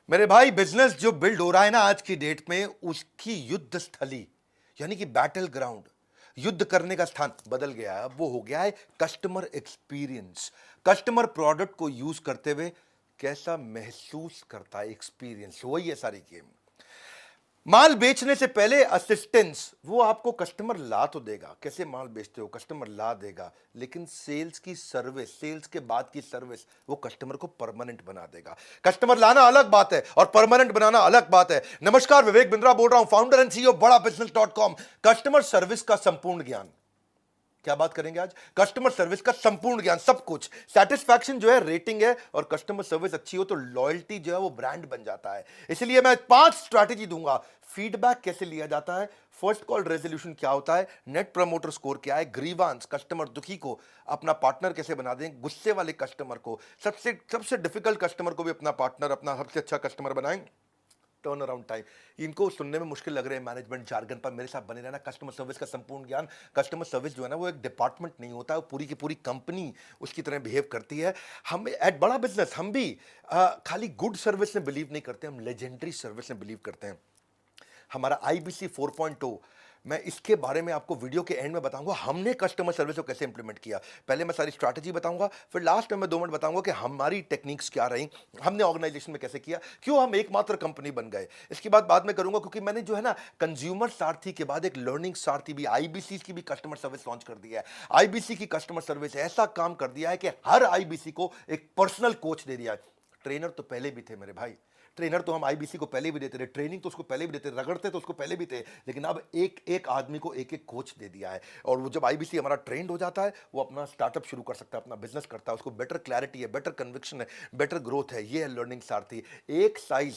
मेरे भाई, बिजनेस जो बिल्ड हो रहा है ना आज की डेट में, उसकी युद्ध स्थली यानी कि बैटल ग्राउंड, युद्ध करने का स्थान बदल गया है। अब वो हो गया है कस्टमर एक्सपीरियंस। कस्टमर प्रोडक्ट को यूज करते हुए कैसा महसूस करता है, एक्सपीरियंस, वही है सारी गेम। माल बेचने से पहले असिस्टेंस, वो आपको कस्टमर ला तो देगा, कैसे माल बेचते हो कस्टमर ला देगा, लेकिन सेल्स की सर्विस, सेल्स के बाद की सर्विस, वो कस्टमर को परमानेंट बना देगा। कस्टमर लाना अलग बात है और परमानेंट बनाना अलग बात है। नमस्कार, विवेक बिंद्रा बोल रहा हूं, फाउंडर एंड सीईओ बड़ा बिजनेस.com। कस्टमर सर्विस का संपूर्ण ज्ञान, क्या बात करेंगे आज? कस्टमर सर्विस का संपूर्ण ज्ञान, सब कुछ। सेटिस्फैक्शन जो है रेटिंग है, और कस्टमर सर्विस अच्छी हो तो लॉयल्टी जो है वो ब्रांड बन जाता है। इसलिए मैं 5 स्ट्रैटेजी दूंगा। फीडबैक कैसे लिया जाता है, फर्स्ट कॉल रेजोल्यूशन क्या होता है, नेट प्रमोटर स्कोर क्या है, ग्रीवांस, कस्टमर दुखी को अपना पार्टनर कैसे बना दें, गुस्से वाले कस्टमर को, सबसे सबसे डिफिकल्ट कस्टमर को भी अपना पार्टनर, अपना सबसे अच्छा कस्टमर बनाएं, टर्न अराउंड टाइम। इनको सुनने में मुश्किल लग रहे हैं मैनेजमेंट जार्गन, पर मेरे साथ बने रहना। कस्टमर सर्विस का संपूर्ण ज्ञान। कस्टमर सर्विस जो है ना, वो एक डिपार्टमेंट नहीं होता है, वो पूरी की पूरी कंपनी उसकी तरह बिहेव करती है। हम एट बड़ा बिजनेस, हम भी खाली गुड सर्विस में बिलीव नहीं करते, हम लेजेंडरी सर्विस में बिलीव करते हैं। हमारा IBC 4.0, मैं इसके बारे में आपको वीडियो के एंड में बताऊंगा, हमने कस्टमर सर्विस को कैसे इंप्लीमेंट किया। पहले मैं सारी स्ट्रैटेजी बताऊंगा, फिर लास्ट में मैं 2 मिनट बताऊंगा कि हमारी टेक्निक्स क्या रही, हमने ऑर्गेनाइजेशन में कैसे किया, क्यों हम एकमात्र कंपनी बन गए। इसकी बात बाद में करूंगा, क्योंकि मैंने जो है ना, कंज्यूमर सारथी के बाद एक लर्निंग सारथी भी, IBC की भी कस्टमर सर्विस लॉन्च कर दिया है। IBC की कस्टमर सर्विस ऐसा काम कर दिया है कि हर IBC को एक पर्सनल कोच दे दिया है। ट्रेनर तो पहले भी थे मेरे भाई, ट्रेनर तो हम IBC को पहले भी देते थे, ट्रेनिंग तो उसको पहले भी देते, रगड़ते तो उसको पहले भी थे, लेकिन अब एक एक आदमी को एक एक कोच दे दिया है। और वो जब IBC हमारा ट्रेंड हो जाता है, वो अपना स्टार्टअप शुरू कर सकता है, अपना बिजनेस करता है, उसको बेटर क्लैरिटी है, बेटर कन्विक्शन है, बेटर ग्रोथ है। ये है लर्निंग सारथी। एक साइज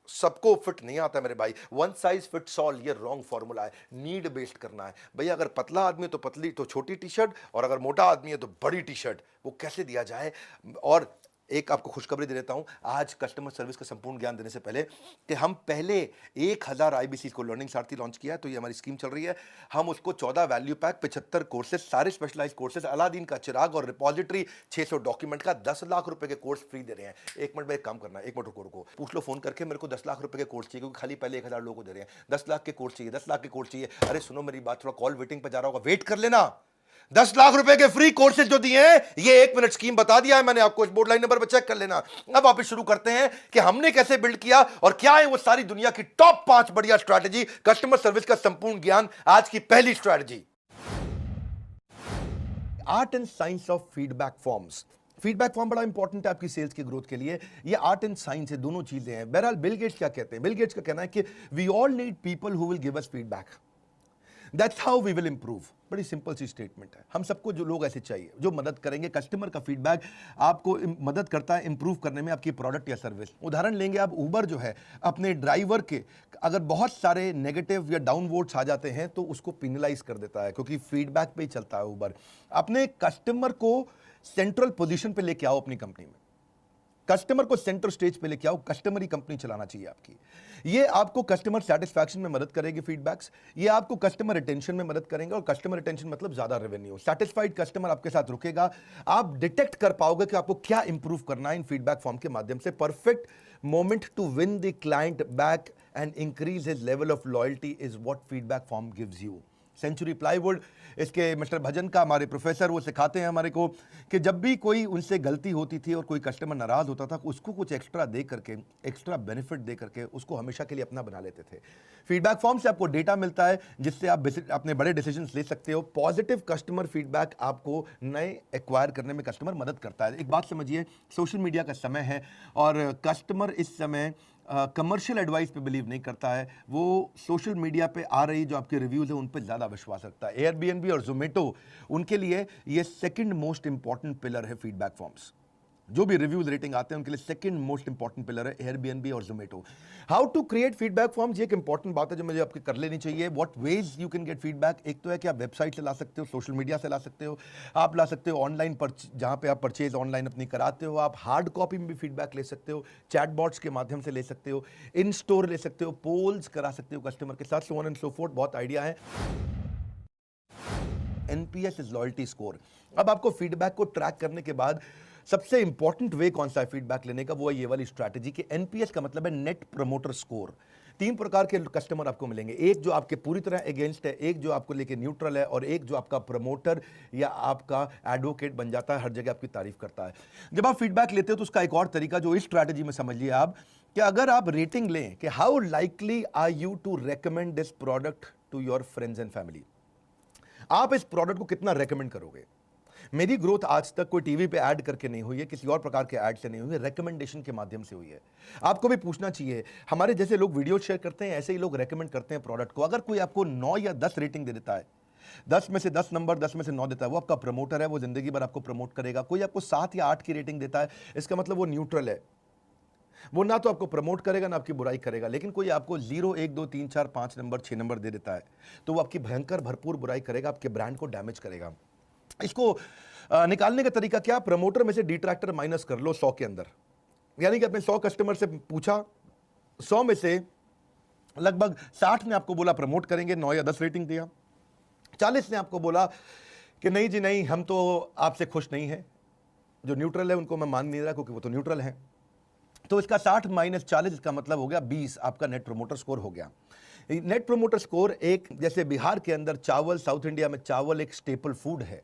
सबको फिट नहीं आता मेरे भाई, वन साइज फिट्स ऑल, ये रॉन्ग फॉर्मूला है। नीड बेस्ड करना है भैया। अगर पतला आदमी है तो पतली तो छोटी टी शर्ट, और अगर मोटा आदमी है तो बड़ी टी शर्ट। वो कैसे दिया जाए। और एक आपको खुशखबरी दे देता हूं आज, कस्टमर सर्विस का संपूर्ण ज्ञान देने से पहले, कि हम पहले 1000 IBC को लर्निंग सारथी लॉन्च किया है। तो ये हमारी स्कीम चल रही है। हम उसको 14 वैल्यू पैक, 75 कोर्सेज, सारे स्पेशलाइज कोर्सेज, अलादीन का चिराग और रिपॉजिटरी, 600 डॉक्यूमेंट का 10 लाख रुपए के कोर्स फ्री दे रहे हैं। 1 मिनट में एक काम करना है, 1 मिनट रुको, पूछ लो फोन करके, मेरे को 10 लाख रुपए के कोर्स चाहिए, क्योंकि खाली पहले 1000 लोगों को दे रहे हैं। 10 लाख के कोर्स चाहिए, 10 लाख के कोर्स चाहिए। अरे सुनो मेरी बात, थोड़ा कॉल वेटिंग पर जा रहा होगा, वेट कर लेना। 10 लाख रुपए के फ्री कोर्सेज जो दिए हैं, ये 1 मिनट स्कीम बता दिया है मैंने आपको, बोर्ड लाइन नंबर पर चेक कर लेना। अब वापस शुरू करते हैं कि हमने कैसे बिल्ड किया और क्या है वो सारी दुनिया की टॉप 5 बढ़िया स्ट्रैटेजी। कस्टमर सर्विस का संपूर्ण ज्ञान, आज की पहली strategy, art and science of feedback forms. Feedback form बड़ा इंपॉर्टेंट है आपकी सेल्स की ग्रोथ के लिए। ये आर्ट एंड साइंस है, दोनों चीजें हैं। बहरहाल बिल गेट्स क्या कहते हैं? बिल गेट्स का कहना है कि we all need people who will give us feedback, that's how we will improve. बड़ी सिंपल सी स्टेटमेंट है। हम सबको जो लोग ऐसे चाहिए जो मदद करेंगे। कस्टमर का फीडबैक आपको मदद करता है इंप्रूव करने में आपकी प्रोडक्ट या सर्विस। उदाहरण लेंगे आप, उबर जो है, अपने ड्राइवर के अगर बहुत सारे नेगेटिव या डाउन वोट्स आ जाते हैं तो उसको पिनलाइज कर देता है, क्योंकि फीडबैक पे ही चलता है उबर। अपने कस्टमर को सेंट्रल पोजीशन पे लेके आओ अपनी कंपनी में, कस्टमर को सेंटर स्टेज पे लेके आओ। कस्टमर ही कंपनी चलाना चाहिए आपकी। ये आपको कस्टमर सेटिस्फैक्शन में मदद करेगी फीडबैक्स। ये आपको कस्टमर रिटेंशन में मदद करेंगे, और कस्टमर रिटेंशन मतलब ज्यादा रेवेन्यू। सेटिस्फाइड कस्टमर आपके साथ रुकेगा। आप डिटेक्ट कर पाओगे कि आपको क्या इंप्रूव करना है इन फीडबैक फॉर्म के माध्यम से। Perfect moment to win the client back and increase his level of loyalty is what feedback form gives you. Century plywood, इसके मिस्टर भजन का हमारे प्रोफेसर, वो सिखाते हैं हमारे को कि जब भी कोई उनसे गलती होती थी और कोई कस्टमर नाराज होता था, उसको कुछ एक्स्ट्रा दे करके, एक्स्ट्रा बेनिफिट दे करके उसको हमेशा के लिए अपना बना लेते थे। फीडबैक फॉर्म से आपको डेटा मिलता है जिससे आप अपने बड़े डिसीजंस ले सकते हो। पॉजिटिव कस्टमर फीडबैक आपको नए एक्वायर करने में कस्टमर मदद करता है। एक बात समझिए, सोशल मीडिया का समय है और कस्टमर इस समय कमर्शियल एडवाइस पे बिलीव नहीं करता है। वो सोशल मीडिया पे आ रही जो आपके रिव्यूज है उन पे ज़्यादा विश्वास रखता है। एयरबीएनबी और जोमेटो, उनके लिए ये सेकंड मोस्ट इंपॉर्टेंट पिलर है फीडबैक फॉर्म्स। जो भी रिव्यूज रेटिंग आते हैं उनके लिए सेकंड मोस्ट इंपॉर्टेंट पिलर है एयरबीएनबी और Zomato. How to create feedback forms, ये एक इंपॉर्टेंट बात है जो मुझे आपके कर लेनी चाहिए। What ways you can get feedback. एक तो है कि आप वेबसाइट से ला सकते हो, सोशल मीडिया से ला सकते हो, आप ला सकते हो ऑनलाइन पर, जहां पे आप परचेज ऑनलाइन अपनी कराते हो। आप हार्ड कॉपी में भी फीडबैक ले सकते हो, चैटबॉट्स के माध्यम से ले सकते हो, इन स्टोर ले सकते हो, पोल्स करा सकते हो कस्टमर के साथ, so on and so fourth. बहुत आइडिया है। NPS is loyalty score. अब आपको फीडबैक को ट्रैक करने के बाद सबसे इंपॉर्टेंट वे कौन सा है फीडबैक लेने का, वो है ये वाली स्ट्रैटेजी कि एनपीएस का मतलब है नेट प्रमोटर स्कोर। 3 प्रकार के कस्टमर आपको मिलेंगे, एक जो आपके पूरी तरह अगेंस्ट है, एक जो आपको लेके न्यूट्रल है, और एक जो आपका प्रमोटर या आपका एडवोकेट बन जाता है, हर जगह आपकी तारीफ करता है। जब आप फीडबैक लेते हो तो उसका एक और तरीका जो इस स्ट्रैटेजी में समझिए आप, कि अगर आप रेटिंग लें कि how likely are you to recommend this product to your friends and family, आप इस प्रोडक्ट को कितना रेकमेंड करोगे। मेरी ग्रोथ आज तक कोई टीवी पे ऐड करके नहीं हुई है, किसी और प्रकार के ऐड से नहीं हुई है, रेकमेंडेशन के माध्यम से हुई है। आपको भी पूछना चाहिए, हमारे जैसे लोग वीडियो शेयर करते हैं, ऐसे ही लोग रेकमेंड करते हैं प्रोडक्ट को। अगर कोई आपको 9 या 10 रेटिंग दे देता है, 10 में से 10 नंबर, 10 में से 9 देता है, वो आपका प्रमोटर है, वो जिंदगी भर आपको प्रमोट करेगा। कोई आपको 7 या 8 की रेटिंग देता है, इसका मतलब वो न्यूट्रल है, वो ना तो आपको प्रमोट करेगा ना आपकी बुराई करेगा। लेकिन कोई आपको 0, 1, 2, 3, 4, 5 नंबर, 6 नंबर दे देता है, तो वो आपकी भयंकर भरपूर बुराई करेगा, आपके ब्रांड को डैमेज करेगा। इसको निकालने का तरीका क्या, प्रमोटर में से डिट्रैक्टर माइनस कर लो 100 के अंदर। यानी कि अपने 100 कस्टमर से पूछा, 100 में से लगभग 60 ने आपको बोला प्रमोट करेंगे, 9 या 10 रेटिंग दिया। 40 ने आपको बोला कि नहीं जी नहीं, हम तो आपसे खुश नहीं हैं। जो न्यूट्रल है उनको मैं मान नहीं रहा, क्योंकि वो तो न्यूट्रल है। तो इसका 60 माइनस 40, इसका मतलब हो गया 20, आपका नेट प्रमोटर स्कोर हो गया। नेट प्रमोटर स्कोर एक, जैसे बिहार के अंदर चावल, साउथ इंडिया में चावल एक स्टेपल फूड है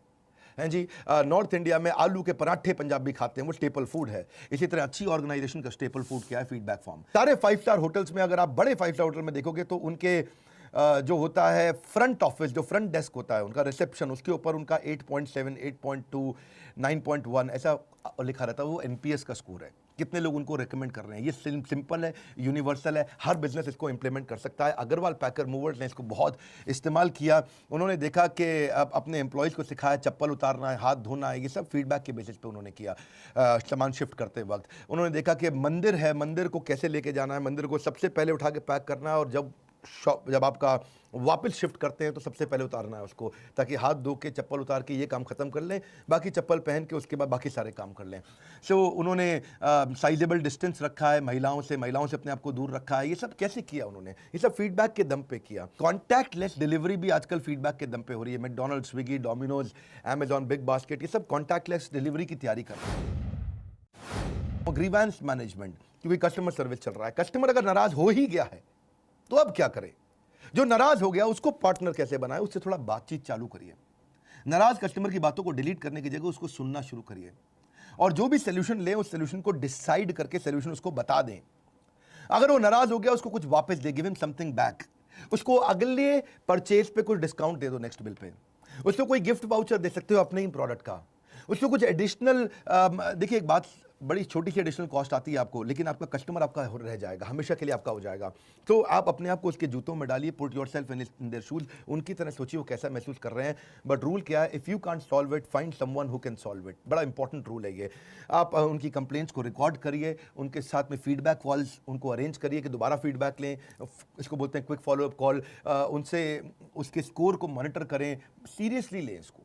जी, नॉर्थ इंडिया में आलू के पराठे पंजाबी खाते हैं, वो स्टेपल फूड है। इसी तरह अच्छी ऑर्गेनाइजेशन का स्टेपल फूड क्या है, फीडबैक फॉर्म। सारे 5 स्टार होटल्स में, अगर आप बड़े 5 स्टार होटल में देखोगे तो उनके जो होता है फ्रंट ऑफिस, जो फ्रंट डेस्क होता है उनका, रिसेप्शन, उसके ऊपर उनका 8.7, 8.2, 9.1 ऐसा लिखा रहता है। वो एनपीएस का स्कोर है, कितने लोग उनको रेकमेंड कर रहे हैं। ये सिंपल है, यूनिवर्सल है, हर बिजनेस इसको इंप्लीमेंट कर सकता है। अग्रवाल पैकर मूवर्स ने इसको बहुत इस्तेमाल किया। उन्होंने देखा कि अब अपने एम्प्लॉयज़ को सिखाया चप्पल उतारना है, हाथ धोना है, ये सब फीडबैक के बेसिस पे उन्होंने किया। सामान शिफ्ट करते वक्त उन्होंने देखा कि मंदिर है, मंदिर को कैसे लेके जाना है, मंदिर को सबसे पहले उठा के पैक करना है, और जब आपका वापस शिफ्ट करते हैं तो सबसे पहले उतारना है उसको, ताकि हाथ धो के चप्पल उतार के ये काम खत्म कर लें, बाकी चप्पल पहन के उसके बाद बाकी सारे काम कर लें। सो उन्होंने साइजेबल डिस्टेंस रखा है, महिलाओं से अपने आप को दूर रखा है। ये सब कैसे किया उन्होंने, ये सब फीडबैक के दम पे किया। कॉन्टैक्टलेस डिलीवरी भी आजकल फीडबैक के दम पे हो रही है। McDonald, Swiggy, Domino's, Amazon, Big Basket, ये सब कॉन्टैक्टलेस डिलीवरी की तैयारी कर रहे हैं। ग्रीवेंस मैनेजमेंट, क्योंकि कस्टमर सर्विस चल रहा है। कस्टमर अगर नाराज हो ही गया है तो अब क्या करें, जो नाराज हो गया उसको पार्टनर कैसे बनाए, उससे थोड़ा बातचीत चालू करिए। नाराज कस्टमर की बातों को डिलीट करने की जगह उसको सुनना शुरू करिए, और जो भी सोल्यूशन ले उस सोल्यूशन को डिसाइड करके सोल्यूशन उसको बता दें। अगर वो नाराज हो गया, उसको कुछ वापस दे, गिव हिम समथिंग बैक। उसको अगले परचेज पे कुछ डिस्काउंट दे दो, नेक्स्ट बिल पे। उसको कोई गिफ्ट वाउचर दे सकते हो अपने ही प्रोडक्ट का। उसको कुछ एडिशनल, देखिए एक बात, बड़ी छोटी सी एडिशनल कॉस्ट आती है आपको, लेकिन आपका कस्टमर आपका रह जाएगा, हमेशा के लिए आपका हो जाएगा। तो आप अपने आप को उसके जूतों में डालिए, put yourself in their shoes, उनकी तरह सोचिए वो कैसा महसूस कर रहे हैं। बट रूल क्या है, if you can't solve it, find someone who can solve it. बड़ा इंपॉर्टेंट रूल है ये। आप उनकी कंप्लेंट्स को रिकॉर्ड करिए, उनके साथ में फीडबैक कॉल्स उनको अरेंज करिए कि दोबारा फीडबैक लें, इसको बोलते हैं क्विक फॉलोअप कॉल। उनसे उसके स्कोर को मॉनिटर करें, सीरियसली लें इसको,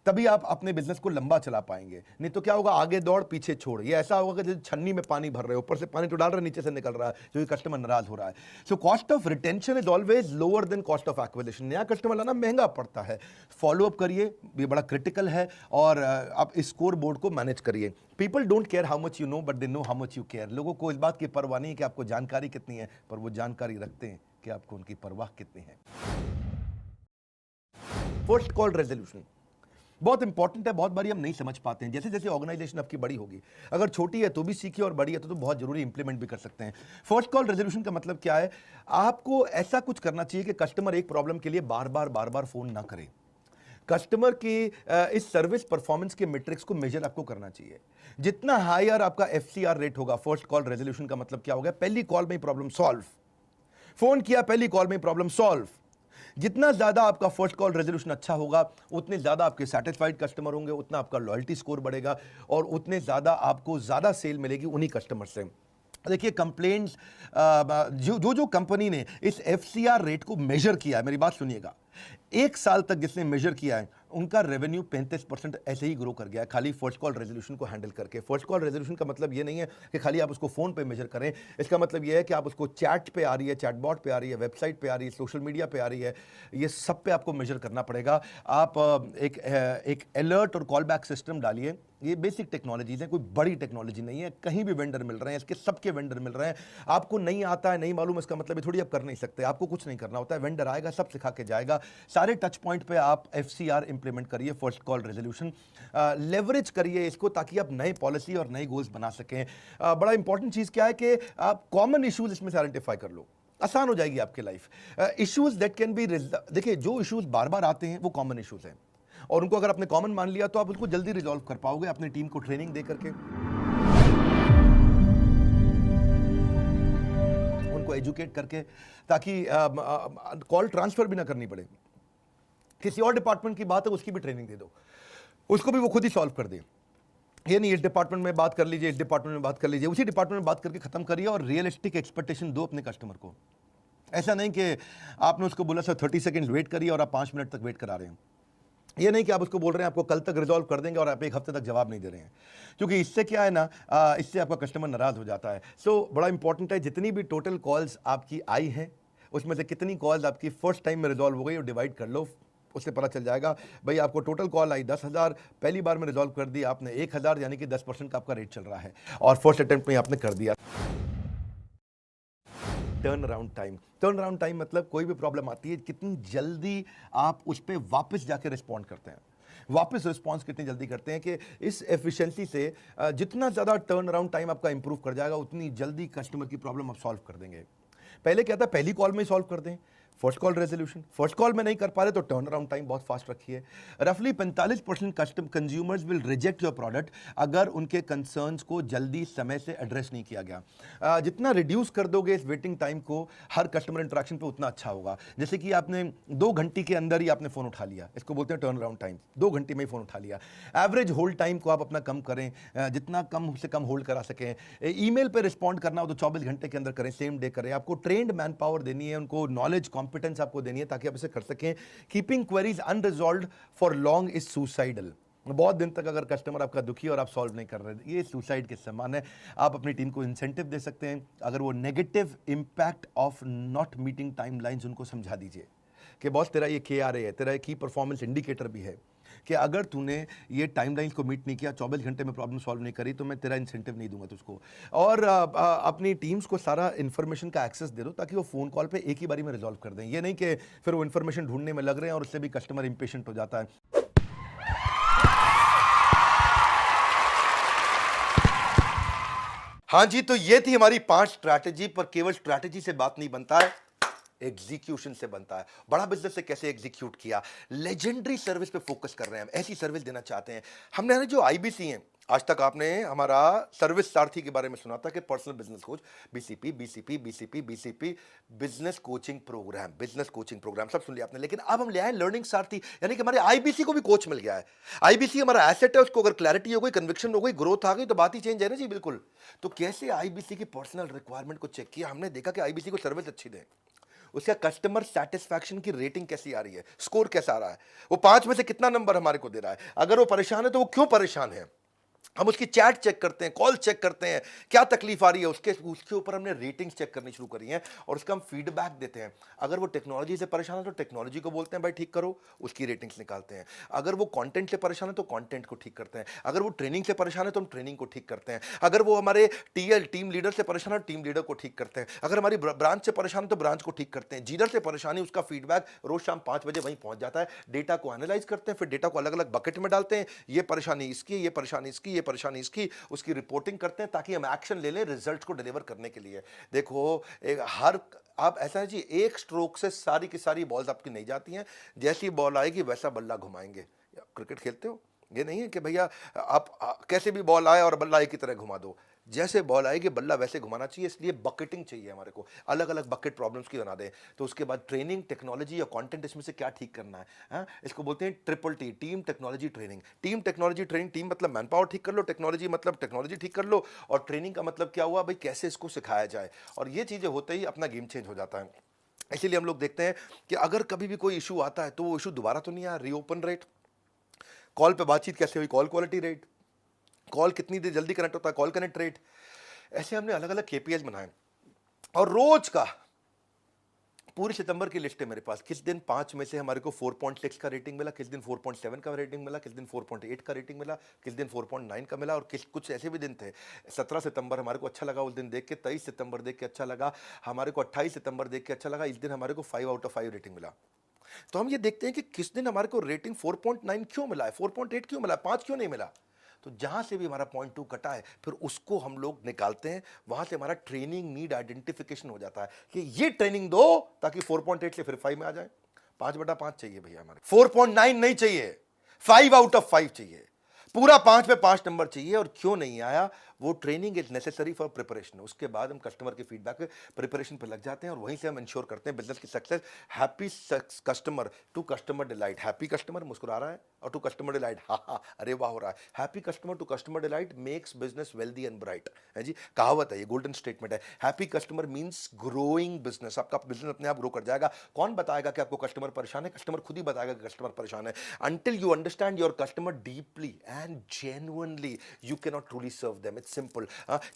तभी आप अपने बिजनेस को लंबा चला पाएंगे। नहीं तो क्या होगा, आगे दौड़ पीछे छोड़। ये ऐसा होगा कि जैसे छन्नी में पानी भर रहे हो, ऊपर से पानी तो डाल रहे, नीचे से निकल रहा है, जो कस्टमर नाराज हो रहा है। So cost of retention is always lower than cost of acquisition. नया कस्टमर लाना महंगा पड़ता है। फॉलोअप करिए, ये बड़ा क्रिटिकल है, और आप इस स्कोर बोर्ड को मैनेज करिए। People don't care how much you know, but they know how much you care. लोगों को इस बात की परवाह नहीं है कि आपको जानकारी कितनी है, पर वो जानकारी रखते हैं कि आपको उनकी परवाह कितनी है। फर्स्ट कॉल रेजोल्यूशन बहुत इंपॉर्टेंट है। बहुत बारी हम नहीं समझ पाते हैं। जैसे जैसे ऑर्गेनाइजेशन आपकी बड़ी होगी, अगर छोटी है तो भी सीखिए, और बड़ी है तो बहुत जरूरी इंप्लीमेंट भी कर सकते हैं। फर्स्ट कॉल रेजोल्यूशन का मतलब क्या है, आपको ऐसा कुछ करना चाहिए कि कस्टमर एक प्रॉब्लम के लिए बार बार फोन ना करे। कस्टमर की इस सर्विस परफॉर्मेंस के मैट्रिक्स को मेजर आपको करना चाहिए। जितना हायर आपका FCR रेट होगा, फर्स्ट कॉल रेजोल्यूशन का मतलब क्या होगा, पहली कॉल में प्रॉब्लम सॉल्व। फोन किया, पहली कॉल में प्रॉब्लम सॉल्व। जितना ज्यादा आपका फर्स्ट कॉल रेजोल्यूशन अच्छा होगा, उतने ज्यादा आपके सेटिस्फाइड कस्टमर होंगे, उतना आपका लॉयल्टी स्कोर बढ़ेगा, और उतने ज्यादा आपको ज्यादा सेल मिलेगी उन्हीं कस्टमर से। देखिए कंप्लेंट्स, जो कंपनी ने इस FCR रेट को मेजर किया है, मेरी बात सुनिएगा, 1 साल तक जिसने मेजर किया है, उनका रेवेन्यू 35% ऐसे ही ग्रो कर गया है, खाली फर्स्ट कॉल रेजोल्यूशन को हैंडल करके। फर्स्ट कॉल रेजोल्यूशन का मतलब ये नहीं है कि खाली आप उसको फ़ोन पे मेजर करें, इसका मतलब ये है कि आप उसको चैट पे आ रही है, चैटबॉट पे आ रही है, वेबसाइट पे आ रही है, सोशल मीडिया पे आ रही है, ये सब पे आपको मेजर करना पड़ेगा। आप एक अलर्ट और कॉल बैक सिस्टम डालिए। ये बेसिक टेक्नोलॉजीज़ हैं, कोई बड़ी टेक्नोलॉजी नहीं है, कहीं भी वेंडर मिल रहे हैं, इसके सबके वेंडर मिल रहे हैं। आपको नहीं आता है, नहीं मालूम, इसका मतलब ये थोड़ी आप कर नहीं सकते, आपको कुछ नहीं करना होता है, वेंडर आएगा, सब सिखा के जाएगा। सारे टच पॉइंट पे आप FCR इंप्लीमेंट करिए, फर्स्ट कॉल रेजोल्यूशन, लेवरेज करिए इसको, ताकि आप नए पॉलिसी और नए गोल्स बना सकें। बड़ा इंपॉर्टेंट चीज़ क्या है कि आप कॉमन इश्यूज इसमें से आइडेंटिफाई कर लो, आसान हो जाएगी आपकी life. Issues that can be, देखिए जो इश्यूज बार बार आते हैं वो कॉमन इश्यूज हैं, और उनको अगर आपने कॉमन मान लिया तो आप उसको जल्दी रिजॉल्व कर पाओगे अपनी टीम को ट्रेनिंग दे करके, उनको एजुकेट करके, ताकि कॉल ट्रांसफर भी ना करनी पड़े। किसी और डिपार्टमेंट की बात है, उसकी भी ट्रेनिंग दे दो, उसको भी वो खुद ही सॉल्व कर दे। ये नहीं इस डिपार्टमेंट में बात कर लीजिए, इस डिपार्टमेंट में बात कर लीजिए, उसी डिपार्टमेंट में बात करके खत्म करिए, और रियलिस्टिक एक्सपेक्टेशन दो अपने कस्टमर को। ऐसा नहीं कि आपने उसको बोला सर 30 सेकंड वेट करिए और आप 5 मिनट तक वेट करा रहे हैं। ये नहीं कि आप उसको बोल रहे हैं आपको कल तक रिजॉल्व कर देंगे और आप 1 हफ्ते तक जवाब नहीं दे रहे हैं, क्योंकि इससे क्या है ना, इससे आपका कस्टमर नाराज हो जाता है। सो बड़ा इंपॉर्टेंट है, जितनी भी टोटल कॉल्स आपकी आई हैं उसमें से कितनी कॉल्स आपकी फर्स्ट टाइम में रिजॉल्व हो गई, और डिवाइड कर लो, उससे पता चल जाएगा। भाई आपको टोटल कॉल आई 10,000, पहली बार में रिजॉल्व कर दिया आपने 1,000, यानी कि 10% का आपका रेट चल रहा है, और फर्स्ट अटेम्प्ट में आपने कर दिया। टर्न अराउंड टाइम मतलब कोई भी प्रॉब्लम आती है, कितनी जल्दी आप उस पर वापस जाके रिस्पॉन्ड करते हैं, वापस रिस्पॉन्स कितनी जल्दी करते हैं, कि इस एफिशिएंसी से जितना ज़्यादा टर्न अराउंड टाइम आपका इंप्रूव कर जाएगा, उतनी जल्दी कस्टमर की प्रॉब्लम आप सॉल्व कर देंगे। पहले क्या था, पहली कॉल में ही सॉल्व कर दें, first call resolution. First call में नहीं कर पा रहे तो टर्न अराउंड टाइम बहुत फास्ट रखिए। रफली 45% custom consumers will reject your product अगर उनके कंसर्न्स को जल्दी समय से एड्रेस नहीं किया गया। जितना रिड्यूस कर दोगे इस वेटिंग टाइम को हर कस्टमर इंटरेक्शन पे, उतना अच्छा होगा। जैसे कि आपने 2 घंटे के अंदर ही आपने फ़ोन उठा लिया, इसको बोलते हैं टर्न अराउंड टाइम, 2 घंटे में ही फ़ोन उठा लिया। एवरेज होल्ड टाइम को आप अपना कम करें, जितना कम से कम होल्ड करा सकें। ईमेल पे रिस्पॉन्ड करना हो तो 24 घंटे के अंदर करें, सेम डे करें। आपको ट्रेंड मैन पावर देनी है, उनको नॉलेज कॉम्पिटेंस आपको देनी है, ताकि आप इसे कर सकें। Keeping queries unresolved for long is suicidal. बहुत दिन तक अगर कस्टमर आपका दुखी और आप सॉल्व नहीं कर रहे, ये सुसाइड के समान है। आप अपनी टीम को इंसेंटिव दे सकते हैं, अगर वो negative impact of not meeting timelines उनको समझा दीजिए कि बॉस तेरा ये KRA है, तेरा की परफॉर्मेंस इंडिकेटर भी है, कि अगर तूने ये टाइमलाइंस को मीट नहीं किया, 24 घंटे में प्रॉब्लम सॉल्व नहीं करी, तो मैं तेरा इंसेंटिव नहीं दूंगा तुझको। और अपनी टीम्स को सारा इन्फॉर्मेशन का एक्सेस दे दो, ताकि वो फ़ोन कॉल पे एक ही बारी में रिजॉल्व कर दें। ये नहीं कि फिर वो इन्फॉर्मेशन ढूंढने में लग रहे हैं और उससे भी कस्टमर इंपेशेंट हो जाता है। हाँ जी, तो ये थी हमारी 5 स्ट्रैटेजी, पर केवल स्ट्रैटेजी से बात नहीं बनता है, एग्जीक्यूशन से बनता है। बड़ा बिजनेस से कैसे एग्जीक्यूट किया, लेजेंडरी सर्विस पे फोकस कर रहे हैं हम, ऐसी सर्विस देना चाहते हैं। हमने जो IBC हैं, आज तक आपने हमारा सर्विस सारथी के बारे में सुना था कि personal business coach, BCP, business coaching programme सब सुन लिया आपने। लेकिन अब हम ले आए लर्निंग सारथी, यानी कि हमारे IBC को भी कोच मिल गया है। IBC हमारा एसेट है, उसको अगर क्लैरिटी हो गई, कन्विक्शन हो गई, ग्रोथ आ गई, तो बात ही चेंज है ना जी, बिल्कुल। तो कैसे IBC की पर्सनल रिक्वायरमेंट को चेक किया हमने, देखा कि IBC को सर्विस अच्छी दें, उसका कस्टमर सेटिस्फैक्शन की रेटिंग कैसी आ रही है, स्कोर कैसा आ रहा है, वो 5 में से कितना नंबर हमारे को दे रहा है, अगर वो परेशान है तो वो क्यों परेशान है, हम उसकी चैट चेक करते हैं, कॉल चेक करते हैं, क्या तकलीफ आ रही है, उसके ऊपर हमने रेटिंग्स चेक करनी शुरू करी हैं, और उसका हम फीडबैक देते हैं। अगर वो टेक्नोलॉजी से परेशान है तो टेक्नोलॉजी को बोलते हैं भाई ठीक करो, उसकी रेटिंग्स निकालते हैं। अगर वो कंटेंट से परेशान है तो कंटेंट को ठीक करते हैं। अगर वो ट्रेनिंग से परेशान है तो हम ट्रेनिंग को ठीक करते हैं। अगर वो हमारे टीम लीडर से परेशान है, टीम लीडर को ठीक करते हैं। अगर हमारी ब्रांच से परेशान है तो ब्रांच को ठीक करते हैं। जीडर से परेशानी, उसका फीडबैक रोज शाम 5 बजे वहीं पहुंच जाता है। डेटा को एनालाइज करते हैं, फिर डेटा को अलग अलग बकेट में डालते हैं, ये परेशानी इसकी, ये परेशानी इसकी, ये परेशानी इसकी, उसकी रिपोर्टिंग करते हैं, ताकि हम एक्शन ले लें रिजल्ट को डिलीवर करने के लिए। देखो, आप ऐसा है जी, एक स्ट्रोक से सारी की सारी बॉल्स आपकी नहीं जाती हैं, जैसी बॉल आएगी वैसा बल्ला घुमाएंगे। क्रिकेट खेलते हो, ये नहीं है कि भैया आप कैसे भी बॉल आए और बल्ला एक की तरह घुमा दो, जैसे बॉल आएगी बल्ला वैसे घुमाना चाहिए। इसलिए बकेटिंग चाहिए हमारे को, अलग अलग बकेट प्रॉब्लम्स की बना दें। तो उसके बाद ट्रेनिंग, टेक्नोलॉजी या कंटेंट, इसमें से क्या ठीक करना है, हाँ? इसको बोलते हैं TTT, team technology training. Team technology training, team मतलब मैन पावर ठीक कर लो, टेक्नोलॉजी मतलब टेक्नोलॉजी ठीक कर लो, और ट्रेनिंग का मतलब क्या हुआ भाई, कैसे इसको सिखाया जाए। और ये चीज़ें होते ही अपना गेम चेंज हो जाता है। इसीलिए हम लोग देखते हैं कि अगर कभी भी कोई इशू आता है तो वो इशू दोबारा तो नहीं आया। रीओपन रेट, कॉल पे बातचीत कैसे हुई, कॉल क्वालिटी रेट, कॉल कितनी देर जल्दी कनेक्ट होता है, कॉल कनेक्ट रेट, ऐसे हमने अलग अलग केपीआईज बनाए। और रोज का पूरी सितंबर की लिस्ट है मेरे पास, किस दिन 5 में से हमारे को 4.6 का रेटिंग मिला, किस दिन 4.7 का रेटिंग मिला, किस दिन 4.8 का रेटिंग मिला, किस दिन 4.9 का मिला। और कुछ ऐसे भी दिन थे, 17 सितंबर हमारे को अच्छा लगा उस दिन देख के, 23 सितंबर देख के अच्छा लगा हमारे को, 28 सितंबर देख के अच्छा लगा, इस दिन हमारे को 5 आउट ऑफ 5 रेटिंग मिला। तो हम ये देखते हैं कि किस दिन हमारे को रेटिंग 4.9 क्यों मिला है, 4.8 क्यों मिला है, 5 क्यों नहीं मिला। तो जहां से भी हमारा 0.2 कटा है फिर उसको हम लोग निकालते हैं, वहां से हमारा ट्रेनिंग नीड आइडेंटिफिकेशन हो जाता है कि ये ट्रेनिंग दो ताकि 4.8 से फिर 5 में आ जाए। 5/5 चाहिए भैया हमारे, 4.9 नहीं चाहिए, 5 आउट ऑफ 5 चाहिए, पूरा 5 पे 5 नंबर चाहिए। और क्यों नहीं आया, वो training is necessary for preparation. उसके बाद हम कस्टमर के फीडबैक प्रिपरेशन पे लग जाते हैं और वहीं से हम इंश्योर करते हैं बिजनेस की success. Happy customer to customer delight, happy customer मुस्कुरा रहा है और टू कस्टमर डिलाइट हा हा अरे वाह हो रहा है। Happy customer to customer delight makes business wealthy and bright है जी, कहावत है, ये गोल्डन स्टेटमेंट है। Happy customer means growing business, आपका बिजनेस अपने आप ग्रो कर जाएगा। कौन बताएगा कि आपको कस्टमर परेशान है, कस्टमर खुद ही बताएगा कि कस्टमर परेशान है। Until you understand your customer deeply and genuinely, you cannot truly serve them. It's simple.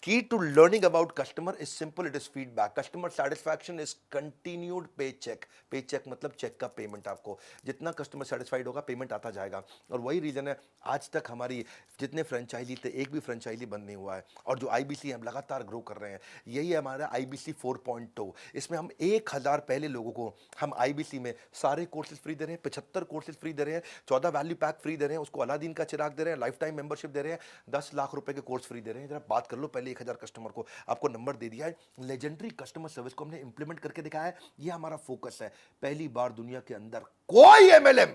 Key to learning about customer is simple. It is feedback. Customer satisfaction is continued paycheck. Paycheck मतलब check का payment. आपको जितना customer satisfied होगा payment आता जाएगा। और वही reason है आज तक हमारी जितने फ्रेंचाइजी थे एक भी फ्रेंचाइजी बंद नहीं हुआ है। और जो आईबीसी हम लगातार ग्रो कर रहे हैं, यही है हमारा आईबीसी 4.2। इसमें हम 1000 पहले लोगों को हम आईबीसी में सारे कोर्सेज फ्री दे रहे हैं, 75 कोर्सेज फ्री दे रहे हैं, 14 वैल्यू पैक फ्री दे रहे हैं, उसको अलादीन का चिराग दे रहे हैं, लाइफ टाइम मेंबरशिप दे रहे हैं, 10 लाख रुपए के कोर्स फ्री दे रहे हैं। जरा बात कर लो पहले 1000 कस्टमर को, आपको नंबर दे दिया है। लेजेंडरी कस्टमर सर्विस को हमने इंप्लीमेंट करके दिखाया है, ये हमारा फोकस है। पहली बार दुनिया के अंदर कोई एमएलएम,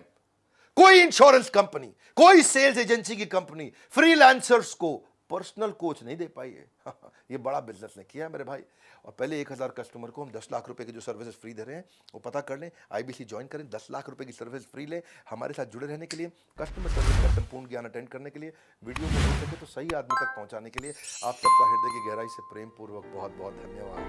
कोई इंश्योरेंस कंपनी, कोई सेल्स एजेंसी की कंपनी फ्रीलांसर्स को पर्सनल कोच नहीं दे पाई है। ये बड़ा बिजनेस ने किया है मेरे भाई। और पहले 1000 कस्टमर को हम 10 लाख रुपए की जो सर्विसेज फ्री दे रहे हैं वो पता कर लें, आईबीसी ज्वाइन करें, 10 लाख रुपए की सर्विस फ्री लें। हमारे साथ जुड़े रहने के लिए, कस्टमर सर्विस का संपूर्ण ज्ञान अटेंड करने के लिए, वीडियो को हो सके तो सही आदमी तक पहुंचाने के लिए आप सबका हृदय की गहराई से प्रेम पूर्वक बहुत बहुत धन्यवाद।